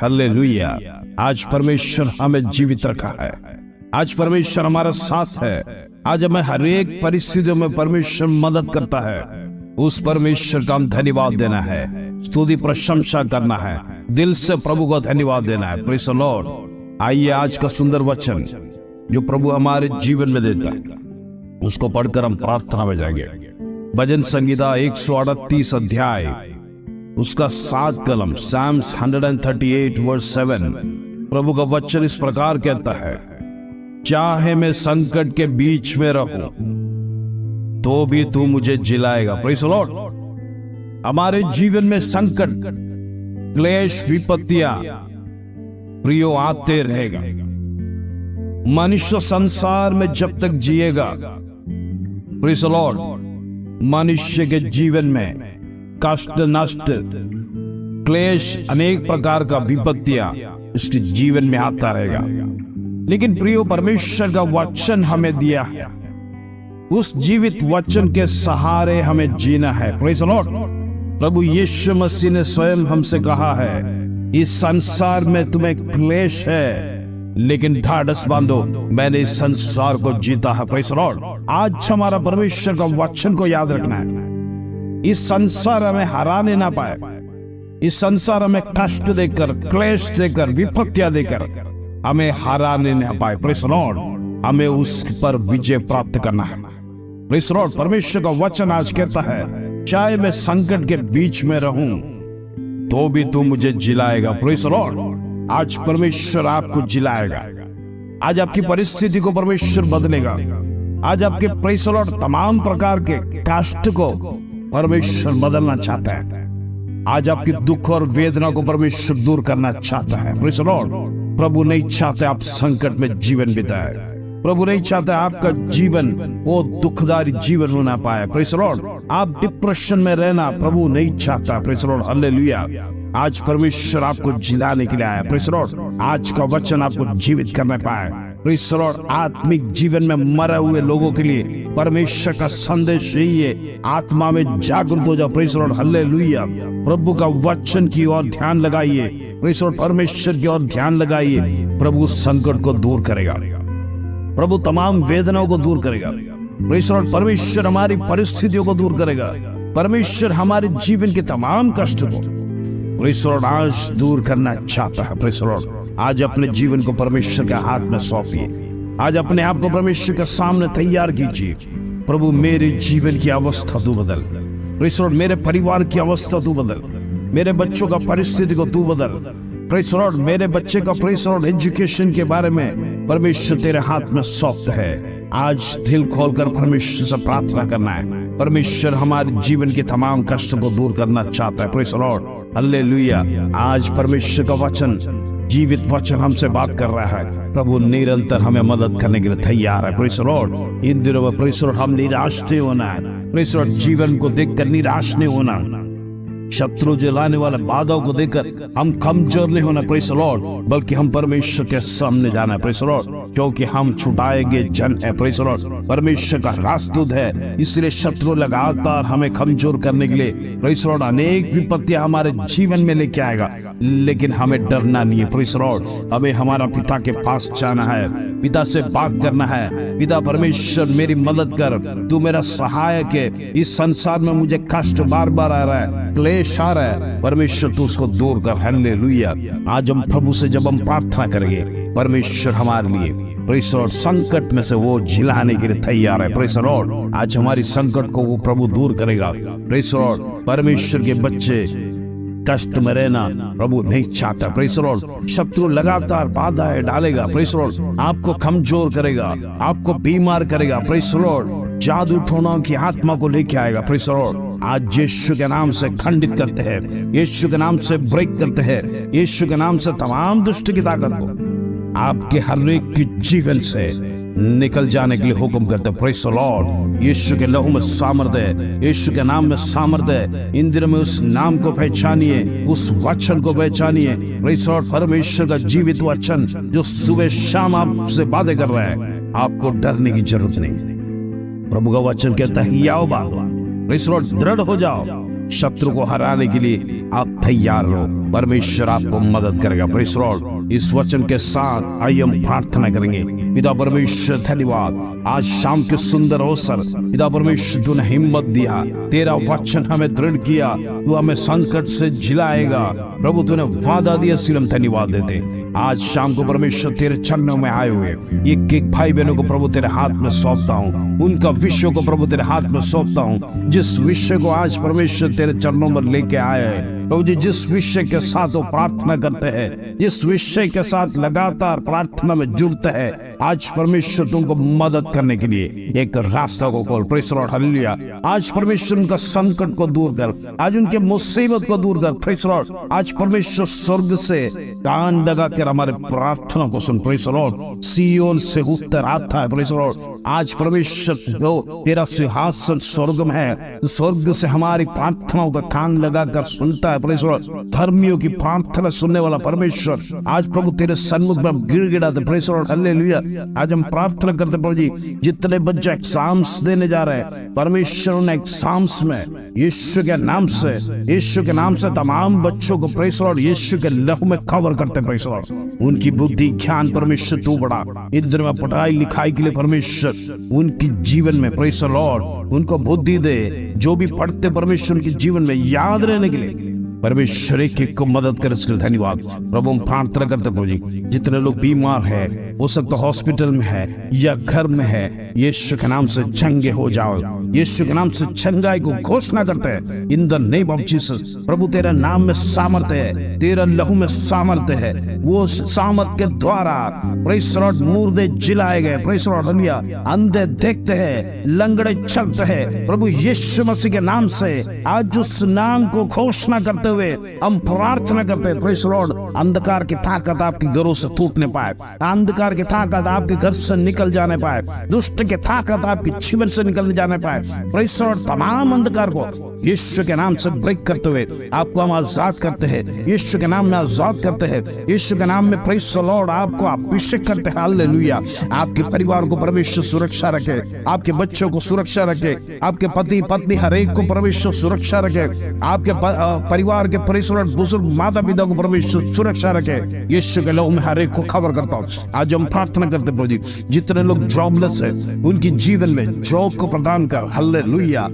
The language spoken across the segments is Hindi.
हालेलुया। आज परमेश्वर हमें जीवित रखा है। आज परमेश्वर हमारा साथ है। आज हमें हर एक परिस्थितियों में परमेश्वर मदद करता है। उस परमेश्वर का हम धन्यवाद देना है, स्तुति प्रशंसा करना है, दिल से प्रभु को धन्यवाद देना है। Praise the Lord. आइए आज का सुंदर वचन जो प्रभु हमारे जीवन में देता है उसको पढ़कर हम प्रार्थना में जाएंगे। भजन संगीता 138 अध्याय उसका 7 कलम Psalms 138 वर्स 7 प्रभु का वचन इस प्रकार कहता है, चाहे मैं संकट के बीच में रहूं तो भी तू मुझे जिलाएगा। Praise the Lord. हमारे जीवन में संकट, क्लेश, विपत्तियां प्रियो आते रहेगा। मनुष्य संसार में जब तक जिएगा, प्रेज़ द लॉर्ड, मनुष्य के जीवन में कष्ट, नष्ट, क्लेश, अनेक प्रकार का विपत्तियां इसके जीवन में आता रहेगा। लेकिन प्रियो, परमेश्वर का वचन हमें दिया है, उस जीवित वचन के सहारे हमें जीना है। Praise the lord. प्रभु यीशु मसीह ने स्वयं हमसे कहा है, इस संसार में तुम्हें क्लेश है लेकिन ढाढ़स बांधो, मैंने इस संसार को जीता है। Praise the lord. आज हमारा परमेश्वर का वचन को याद रखना है। इस संसार हमें हराने ना पाए, इस संसार हमें कष्ट देकर, क्लेश देकर, विपत्तियां देकर हमें हराने ना पाए। Praise the Lord. हमें उस पर विजय प्राप्त करना है। Praise the Lord. परमेश्वर का वचन आज कहता है, चाहे मैं संकट के बीच में रहूं तो भी तू मुझे जिलाएगा। Praise the lord. आज परमेश्वर आपको जिलाएगा। आज आपकी परिस्थिति को परमेश्वर बदलेगा। आज आपके, प्रेज़ द लॉर्ड, तमाम प्रकार के कष्ट को परमेश्वर बदलना चाहता है। आज आपकी दुख और वेदना को परमेश्वर दूर करना चाहता है। Praise the lord. प्रभु नहीं चाहते आप संकट में जीवन बिताए। प्रभु नहीं चाहते आपका जीवन वो दुखदारी जीवन होना पाए। Praise the Lord. आप डिप्रेशन में रहना प्रभु नहीं चाहता। Praise the lord. हालेलुया। आज परमेश्वर आपको जिलाने के लिए आया। Praise the lord. आज का वचन आपको जीवित करने पाए। Praise the Lord. आत्मिक जीवन में मरे हुए लोगों के लिए परमेश्वर का संदेश यही है, आत्मा में जागृत हो जाओ। Praise the lord. हालेलुया। प्रभु का वचन की ओर ध्यान लगाइए। Praise the Lord. परमेश्वर की ओर ध्यान लगाइए। प्रभु संकट को दूर करेगा। प्रभु तमाम वेदनाओं को दूर करेगा। Praise the Lord. परमेश्वर हमारी परिस्थितियों को दूर करेगा। परमेश्वर हमारे जीवन के तमाम कष्ट को, प्रेज़ द लॉर्ड, आज दूर करना चाहता है। Praise the lord. आज अपने जीवन को परमेश्वर के हाथ में सौंपिए। आज अपने आप को परमेश्वर के सामने तैयार कीजिए। प्रभु, मेरे जीवन की अवस्था तू बदल। Praise the Lord. मेरे परिवार की अवस्था तू बदल। मेरे बच्चों का परिस्थिति को तू बदल। Praise the Lord. मेरे बच्चे का, प्रेज़ द लॉर्ड, एजुकेशन के बारे में परमेश्वर तेरे हाथ में सौंपता है। आज दिल खोलकर परमेश्वर से प्रार्थना करना है। परमेश्वर हमारे जीवन के तमाम कष्ट को दूर करना चाहता है। Praise the lord. हालेलुया। आज परमेश्वर का वचन, जीवित वचन हमसे बात कर रहा है। प्रभु निरंतर हमें मदद करने के लिए तैयार है। Praise the Lord. इन दिनों में, प्रेज़ द लॉर्ड, हम निराश नहीं होना है। Praise the Lord. जीवन को देखकर निराश नहीं होना, शत्रु जलाने वाले बाधाओं को देखकर हम कमजोर नहीं होना। Praise the Lord. बल्कि हम परमेश्वर के सामने जाना है। Praise the Lord. क्योंकि हम छुटाएंगे जन है। Praise the Lord. परमेश्वर का राजदूत है, इसलिए शत्रु लगातार हमें कमजोर करने के लिए, प्रेज़ द लॉर्ड, अनेक विपत्तियां हमारे जीवन में लेके आएगा। लेकिन हमें डरना नहीं है। Praise the Lord. हमें हमारा पिता के पास जाना है, पिता से बात करना है। पिता परमेश्वर, मेरी मदद कर, तू मेरा सहायक है। इस संसार में मुझे कष्ट बार बार आ रहा है, क्लेश आ रहा है, परमेश्वर तू उसको दूर कर। हालेलुया। आज हम प्रभु से जब हम प्रार्थना करेंगे, परमेश्वर हमारे लिए, प्रेज़ द लॉर्ड, संकट में से वो झिलाने के लिए तैयार है। Praise the lord. आज हमारी संकट को वो प्रभु दूर करेगा। Praise the Lord. परमेश्वर के बच्चे कष्ट में रहना प्रभु नहीं चाहता। Praise the Lord. शत्रु लगातार बाधाएं डालेगा। Praise the Lord. आपको कमजोर करेगा, आपको बीमार करेगा। Praise the Lord. जादू टोनाओं की आत्मा को लेके आएगा। Praise the lord. आज यीशु के नाम से खंडित करते हैं, यीशु के नाम से ब्रेक करते हैं, यीशु के नाम से तमाम दुष्ट की ताकत को आपके हर एक के जीवन से निकल जाने के लिए हुक्म करते हैं। Praise the Lord. यीशु के लहू में सामर्थ्य है, यीशु के नाम में सामर्थ्य है। इन दिनों में उस नाम को पहचानिए, उस वचन को पहचानिए। Praise the Lord. परमेश्वर का जीवित वचन जो सुबह शाम आपसे बातें कर रहा है, आपको डरने की जरूरत नहीं। प्रभु का वचन कहता है, आओ बांधो। Praise the lord. दृढ़ हो जाओ, शत्रु को हराने के लिए आप तैयार रहो, परमेश्वर आपको मदद करेगा। Praise the Lord. इस वचन के साथ आइए हम प्रार्थना करेंगे। पिता परमेश्वर धन्यवाद, आज शाम के सुंदर अवसर पिता परमेश्वर तूने हिम्मत दिया, तेरा वचन हमें दृढ़ किया, तू हमें संकट से झिलाएगा। प्रभु तूने वादा दिया, इसलिए हम धन्यवाद देते। आज शाम को परमेश्वर तेरे चरणों में आए हुए एक एक भाई बहनों को प्रभु तेरे हाथ में सौंपता हूँ, उनका विषय को प्रभु तेरे हाथ में सौंपता हूँ। जिस विषय को आज परमेश्वर तेरे चरणों में लेके आए हैं प्रभु जी, जिस विषय के साथ वो प्रार्थना करते हैं, जिस विषय के साथ लगातार प्रार्थना में जुड़ते हैं, आज परमेश्वर तुमको मदद करने के लिए एक रास्ता को खोल। Praise the lord, hallelujah. आज परमेश्वर उनका संकट को दूर कर, आज उनके मुसीबत को दूर कर। Praise the lord. आज परमेश्वर स्वर्ग से कान लगा कर हमारे प्रार्थना को सुन। Praise the lord. सिय्योन से उत्तर आता है। Praise the lord. आज परमेश्वर जो तेरा सिंहासन स्वर्ग में है, स्वर्ग से हमारी प्रार्थनाओं का कान लगा कर सुनता है। Praise the Lord. धर्मियों की प्रार्थना सुनने वाला परमेश्वर आज प्रभु तेरे सन्मुख में गिड़गिड़ाते। Praise the lord, hallelujah. आज हम प्रार्थना करते प्रभु जी, जितने बच्चे एग्जाम्स देने जा रहे हैं परमेश्वर उन एग्जाम्स में यीशु के नाम से तमाम बच्चों को प्रेज़ द लॉर्ड यीशु के लहू में कवर करते। Praise the Lord. उनकी बुद्धि ज्ञान परमेश्वर तू बढ़ा, इन दिनों में पढ़ाई लिखाई के लिए परमेश्वर उनकी जीवन में प्रेज़ द लॉर्ड उनको बुद्धि दे, जो भी पढ़ते परमेश्वर उनके जीवन में याद रहने के लिए परमेश्वर एक को मदद कर, इसके लिए धन्यवाद। प्रभु हम प्रार्थना करते प्रभु जी, जितने लोग बीमार है, हो सकता हॉस्पिटल में है या घर में है, यीशु के नाम से चंगे हो जाओ। यीशु के नाम से चंगाई को घोषणा करते हैं in the name of Jesus. प्रभु तेरा नाम में सामर्थ्य है, तेरा लहू में सामर्थ्य है। वो सामर्थ्य के द्वारा प्रेज़ द लॉर्ड मुर्दे जिलाए गए। Praise the lord, hallelujah. अंधे देखते हैं, लंगड़े चलते हैं। प्रभु यीशु मसीह के नाम से आज उस नाम को घोषणा करते हुए हम प्रार्थना करते हैं। Praise the Lord. अंधकार की ताकत आपके घरों से टूटने पाए, अंधकार की ताकत आपके घर से निकल जाने पाए, दुष्ट की ताकत आपके जीवन से निकल जाने पाए। Praise the Lord. तमाम अंधकार को यीशु के नाम से ब्रेक करते हुए आपको हम आजाद करते हैं, यीशु के नाम में आजाद करते हैं, यीशु के नाम में प्रेज़ द लॉर्ड आपको अभिषेक करते हैं। हालेलुया। आपके परिवार को परमेश्वर सुरक्षा रखे, आपके बच्चों को सुरक्षा रखे, आपके पति पत्नी हर एक को परमेश्वर सुरक्षा रखे, आपके परिवार के प्रेज़ द लॉर्ड बुजुर्ग माता पिता को परमेश्वर सुरक्षा रखे। यीशु के लहू में हर एक को कवर करता हूँ। आज हम प्रार्थना करते प्रभु जी, जितने लोग जॉबलेस है उनकी जीवन में जॉब को प्रदान कर। हालेलुया।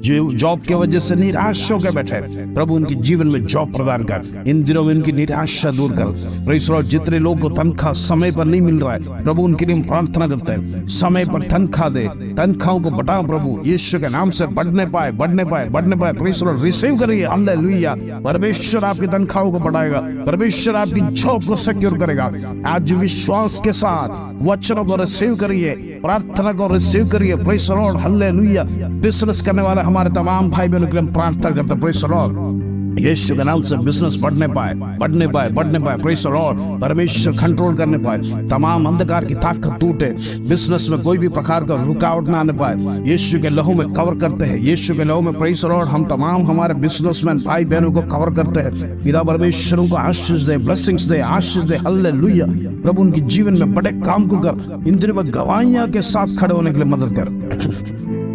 जो जॉब के वजह से निराश होकर बैठे प्रभु उनके जीवन में जॉब प्रदान कर, इन दिनों में उनकी निराशा दूर कर। Praise the Lord. जितने लोगों को तनख्वाह समय पर नहीं मिल रहा है प्रभु उनके लिए हम प्रार्थना करते हैं, समय पर तनख्वाह दे, तनख्वाहों को बढ़ाओ प्रभु यीशु के नाम से, बढ़ने पाए। Praise the Lord. रिसीव करिए। हालेलुया। परमेश्वर आपकी तनख्वाहों को बढ़ाएगा, परमेश्वर आपकी जॉब को सिक्योर करेगा। आज विश्वास के साथ वचनों को रिसीव करिए, प्रार्थना को रिसीव करिए। Praise the lord, hallelujah. Business करने वाले हमारे तमाम भाई बहनों के लिए हम प्रार्थना करते हैं। Praise the Lord. यीशु के नाम से बिजनेस बढ़ने पाए। Praise the Lord. परमेश्वर कंट्रोल करने पाए, तमाम अंधकार की ताकत टूटे, बिजनेस में कोई भी प्रकार का रुकावट ना आने पाए। यीशु के लहू में कवर करते हैं, यीशु के लहू में प्रेज़ द लॉर्ड हम तमाम हमारे बिजनेसमैन भाई बहनों को कवर करते हैं। पिता परमेश्वर उनको आशीष दे, ब्लेसिंग्स दे, आशीष दे। हालेलुया। प्रभु उनके जीवन में बड़े काम को कर, इन दिनों में गवाहियां के साथ खड़े होने के लिए मदद कर।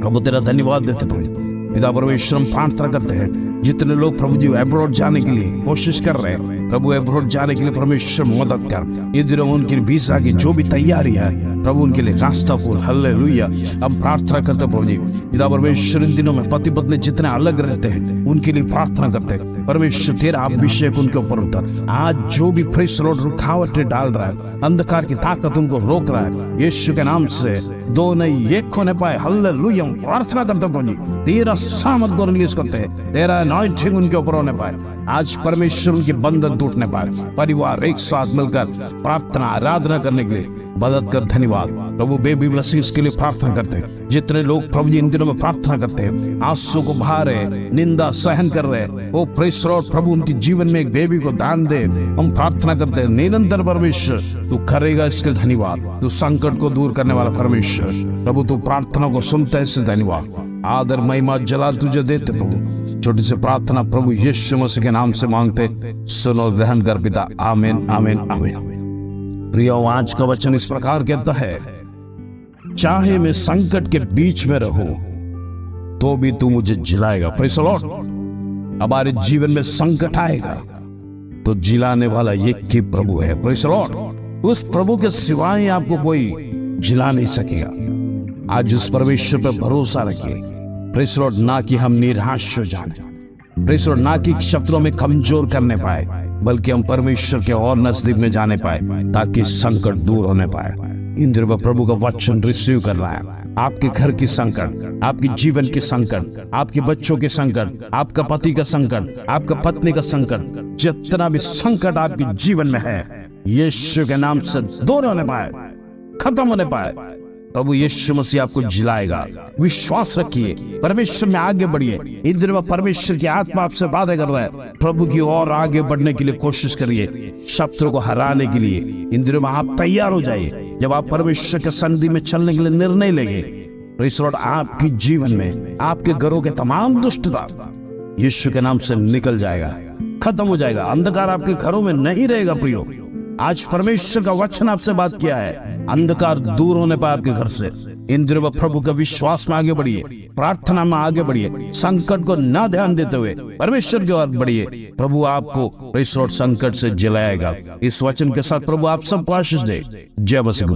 प्रभु तेरा धन्यवाद देते प्रभु। पिता परमेश्वर हम प्रार्थना करते हैं, जितने लोग प्रभु जी अब्रॉड जाने के लिए कोशिश कर रहे हैं प्रभु अब्रॉड जाने के लिए परमेश्वर मदद कर। ये दिनों उनकी वीजा की जो भी तैयारी है प्रभु उनके लिए रास्ता खोल। हालेलुया। हम प्रार्थना करते प्रभु जी, पिता परमेश्वर इन दिनों में पति पत्नी जितने अलग रहते हैं उनके लिए प्रार्थना करते हैं। परमेश्वर तेरा अभिषेक उनके ऊपर उतर। आज जो भी प्रेज़ द लॉर्ड रुकावटें डाल रहा है, अंधकार की ताकत उनको रोक रहा है, यीशु के नाम से दो नहीं एक होने पाए। हालेलुया। हम प्रार्थना करते प्रभु जी, तेरा सामर्थ को रिलीज करते हैं, तेरा अनॉइंटिंग उनके ऊपर होने पाए। आज परमेश्वर उनके बंधन टूटने पाए, परिवार एक साथ मिलकर प्रार्थना आराधना करने के लिए मदद कर। धन्यवाद प्रभु। बेबी ब्लेसिंग्स के लिए प्रार्थना करते हैं, जितने लोग प्रभु जी इन दिनों में प्रार्थना करते हैं, आंसू को बहा रहे, निंदा सहन कर रहे, वो प्रेज़ द लॉर्ड प्रभु उनके जीवन में एक बेबी को दान दे। हम प्रार्थना करते हैं निरंतर परमेश्वर तू करेगा, इसके धन्यवाद। तू संकट को दूर करने वाला परमेश्वर प्रभु, तू प्रार्थना को सुनता है, इससे धन्यवाद। आदर महिमा जलाल तुझे देते प्रभु। छोटी सी प्रार्थना प्रभु यीशु मसीह के नाम से मांगते, सुनो ग्रहण कर पिता। आमीन आमीन आमीन। प्रियो, आज का वचन इस प्रकार कहता है, चाहे मैं संकट के बीच में रहूं तो भी तू मुझे जिलाएगा। Praise the Lord. हमारे जीवन में संकट आएगा तो जिलाने वाला एक ही प्रभु है। Praise the Lord. उस प्रभु के सिवाय आपको कोई जिला नहीं सकेगा। आज उस परमेश्वर पर भरोसा रखिए। Praise the Lord. ना कि हम निराश हो जाए, प्रेज़ द लॉर्ड, ना कि शत्रुओं में कमजोर करने पाए, बल्कि हम परमेश्वर के और नजदीक में जाने पाए ताकि संकट दूर होने पाए। इन दिनों में प्रभु का वचन रिसीव कर रहा है। आपके घर की संकट, आपके जीवन की संकट, आपके बच्चों के संकट, आपका पति का संकट, आपका पत्नी का संकट, जितना भी संकट आपके जीवन में है, यीशु के नाम से दूर होने पाए, खत्म होने पाए। प्रभु यीशु मसीह आपको जिलाएगा। विश्वास रखिए, परमेश्वर में आगे बढ़िए। इन दिनों में परमेश्वर की आत्मा आपसे बातें कर रहा है। प्रभु की ओर आगे बढ़ने के लिए कोशिश करिए, शत्रु को हराने के लिए। इन दिनों में आप तैयार हो जाइए। जब आप परमेश्वर के सन्निधि में चलने के लिए निर्णय लेंगे, प्रेज़ द लॉर्ड, आपके जीवन में, आपके घरों के तमाम दुष्टता यीशु के नाम से निकल जाएगा, खत्म हो जाएगा। अंधकार आपके घरों में नहीं रहेगा। प्रियो, आज परमेश्वर का वचन आपसे बात किया है। अंधकार दूर होने पाए आपके घर से। इन दिनों में प्रभु का विश्वास में आगे बढ़िए, प्रार्थना में आगे बढ़िए, संकट को ना ध्यान देते हुए परमेश्वर की ओर बढ़िए। प्रभु आपको प्रेज़ द लॉर्ड संकट से जिलाएगा। इस वचन के साथ प्रभु आप सबको आशीष दे। जय मसीह।